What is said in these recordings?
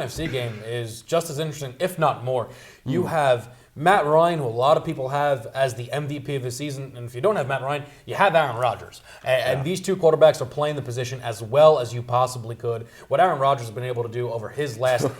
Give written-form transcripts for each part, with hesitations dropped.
NFC game is just as interesting, if not more. You have Matt Ryan, who a lot of people have as the MVP of the season. And if you don't have Matt Ryan, you have Aaron Rodgers. And these two quarterbacks are playing the position as well as you possibly could. What Aaron Rodgers has been able to do over his last 9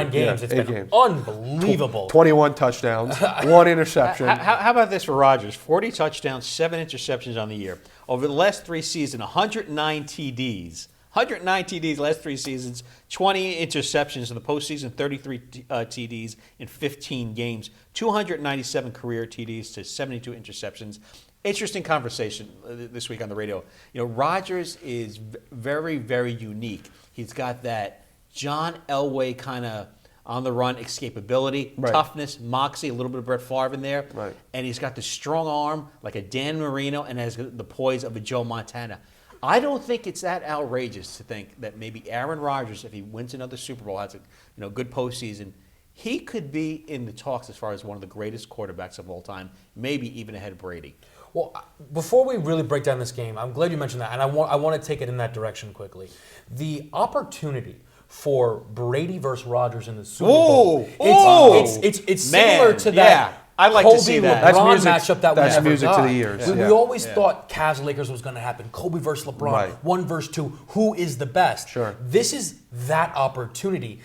games, it's been unbelievable. 21 touchdowns, 1 interception. How about this for Rodgers? 40 touchdowns, 7 interceptions on the year. Over the last 3 seasons, 109 TDs. 109 TDs last 3 seasons, 20 interceptions in the postseason, 33 TDs in 15 games, 297 career TDs to 72 interceptions. Interesting conversation this week on the radio. Rodgers is very, very unique. He's got that John Elway kind of on-the-run escapability, toughness, moxie, a little bit of Brett Favre in there. Right. And he's got the strong arm like a Dan Marino and has the poise of a Joe Montana. I don't think it's that outrageous to think that maybe Aaron Rodgers, if he wins another Super Bowl, has a good postseason, he could be in the talks as far as one of the greatest quarterbacks of all time, maybe even ahead of Brady. Well, before we really break down this game, I'm glad you mentioned that, and I want to take it in that direction quickly. The opportunity for Brady versus Rodgers in the Super Bowl, it's similar to that. Yeah. I like to see that. LeBron matchup that that's we never music got. to the ears. We always thought Cavs-Lakers was going to happen. Kobe versus LeBron, 1 versus 2. Who is the best? Sure. This is that opportunity.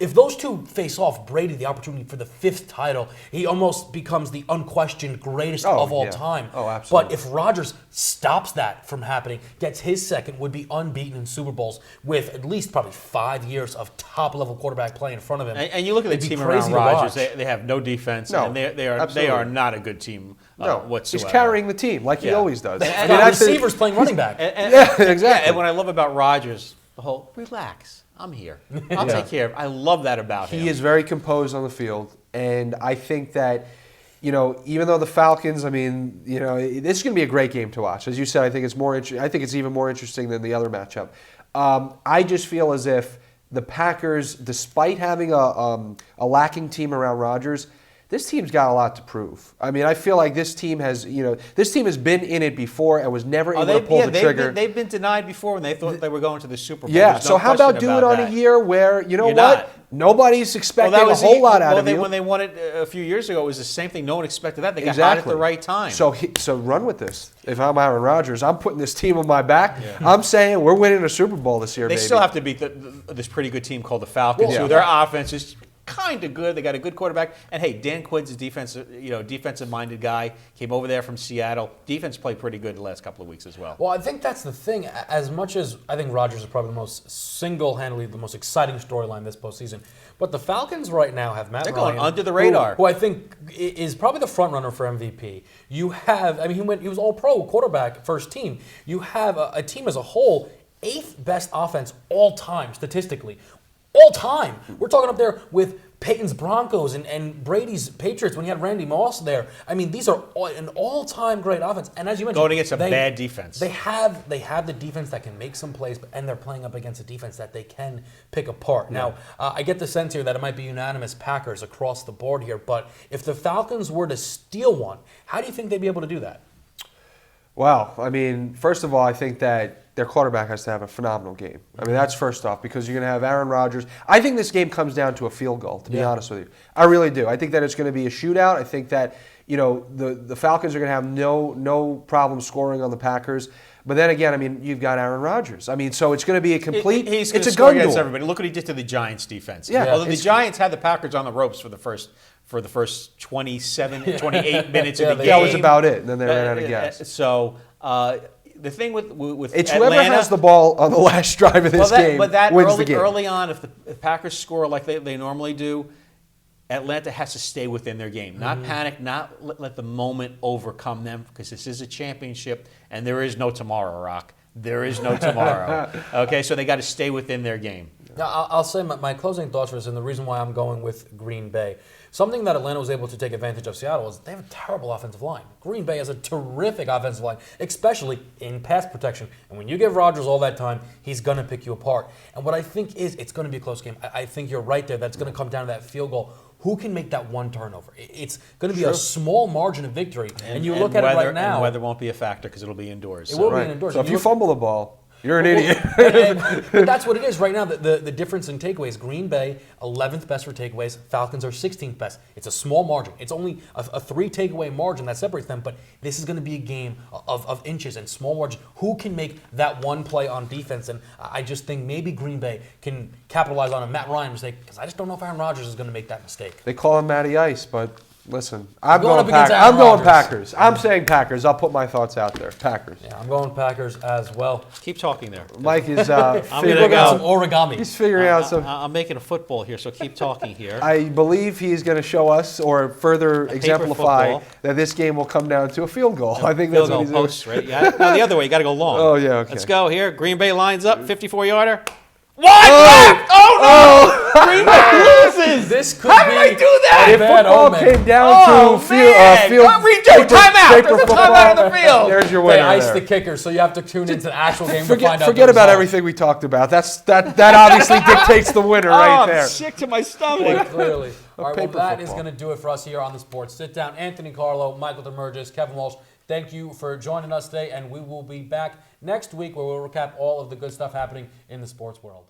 If those two face off, Brady, the opportunity for the 5th title, he almost becomes the unquestioned greatest of all time. Oh, absolutely. But if Rodgers stops that from happening, gets his second, would be unbeaten in Super Bowls with at least probably 5 years of top-level quarterback play in front of him. And you look at the team around Rodgers, they have no defense, and they are not a good team whatsoever. He's carrying the team like he always does. And receivers playing running back. Exactly. Yeah, and what I love about Rodgers, the whole relax. I'm here. I'll take care of it. I love that about him. He is very composed on the field, and I think that, even though the Falcons, this is going to be a great game to watch. As you said, I think it's more. I think it's even more interesting than the other matchup. I just feel as if the Packers, despite having a lacking team around Rodgers, this team's got a lot to prove. I feel like this team has, this team has been in it before and was never able to pull the trigger. They've been denied before when they thought they were going to the Super Bowl. Yeah, so how about do it on a year where, nobody's expecting a whole lot out of you. When they won it a few years ago, it was the same thing. No one expected that. They got hot at the right time. So run with this. If I'm Aaron Rodgers, I'm putting this team on my back. Yeah. I'm saying we're winning a Super Bowl this year, They still have to beat this pretty good team called the Falcons, who their offense is kind of good. They got a good quarterback. And hey, Dan Quinn's a defensive-minded guy. Came over there from Seattle. Defense played pretty good the last couple of weeks as well. Well, I think that's the thing. As much as I think Rodgers is probably the most single-handedly the most exciting storyline this postseason, but the Falcons right now have Matt Ryan. They're going under the radar. Who I think is probably the front runner for MVP. You have, he was all-pro quarterback, first team. You have a team as a whole, 8th best offense all time statistically. All time. We're talking up there with Peyton's Broncos and Brady's Patriots when he had Randy Moss there. These are an all-time great offense. And as you mentioned, going against a bad defense. They have the defense that can make some plays, and they're playing up against a defense that they can pick apart. Yeah. Now, I get the sense here that it might be unanimous Packers across the board here, but if the Falcons were to steal one, how do you think they'd be able to do that? Well, first of all, I think that their quarterback has to have a phenomenal game. That's first off, because you're going to have Aaron Rodgers. I think this game comes down to a field goal, to be honest with you. I really do. I think that it's going to be a shootout. I think that, the Falcons are going to have no problem scoring on the Packers. But then again, you've got Aaron Rodgers. So it's going to be a complete. He's going it's to a score gun against duel. everybody. Look what he did to the Giants defense. Yeah. Although the Giants had the Packers on the ropes for the first 28 minutes of the game. That was about it. And then they ran out of gas. So the thing with it's Atlanta, whoever has the ball on the last drive of this game wins the game. Early on, if the Packers score like they normally do, Atlanta has to stay within their game. Not panic, not let the moment overcome them, because this is a championship and there is no tomorrow, Rock. There is no tomorrow. Okay, so they got to stay within their game. Now, I'll say my closing thoughts for this, and the reason why I'm going with Green Bay. Something that Atlanta was able to take advantage of Seattle is they have a terrible offensive line. Green Bay has a terrific offensive line, especially in pass protection. And when you give Rodgers all that time, he's going to pick you apart. And what I think is it's going to be a close game. I think you're right there. That's going to come down to that field goal. Who can make that one turnover? It's going to be a small margin of victory. And you look at it right now. And weather won't be a factor because it'll be indoors. It will be indoors. So if you fumble the ball, You're an idiot. But that's what it is right now. The difference in takeaways, Green Bay, 11th best for takeaways. Falcons are 16th best. It's a small margin. It's only a 3 takeaway margin that separates them, but this is going to be a game of inches and small margin. Who can make that one play on defense? And I just think maybe Green Bay can capitalize on a Matt Ryan mistake, because I just don't know if Aaron Rodgers is going to make that mistake. They call him Matty Ice, but listen, I'm Going going up against Packers. Aaron I'm going Rodgers. Packers. I'm saying Packers. I'll put my thoughts out there. Packers. Yeah, I'm going Packers as well. Keep talking there. Mike is gonna We're go. got some origami. He's figuring out some. I'm making a football here, so keep talking here. I believe he's going to show us or further exemplify football. that this game will come down to a field goal. I think Field that's what goal he's doing. posts, right? Yeah. No, the other way. You got to go long. Oh, yeah, okay. Let's go here. Green Bay lines up. 54-yarder. Left! Oh, no! Green Bay loses! This could How be did I do that? a If bad football omen. came down Oh, to man. field, Timeout! paper There's a football, timeout on the field. There's your They winner iced there. the kicker, so you have to tune into the actual game to find out. Forget the about result. everything we talked about. That obviously dictates the winner right I'm there. sick to my stomach. Clearly. All right, well, paper that is football. going to do it for us here on the Sports Sit Down. Anthony Carlo, Michael Damergis, Kevin Walsh, thank you for joining us today, and we will be back next week where we'll recap all of the good stuff happening in the sports world.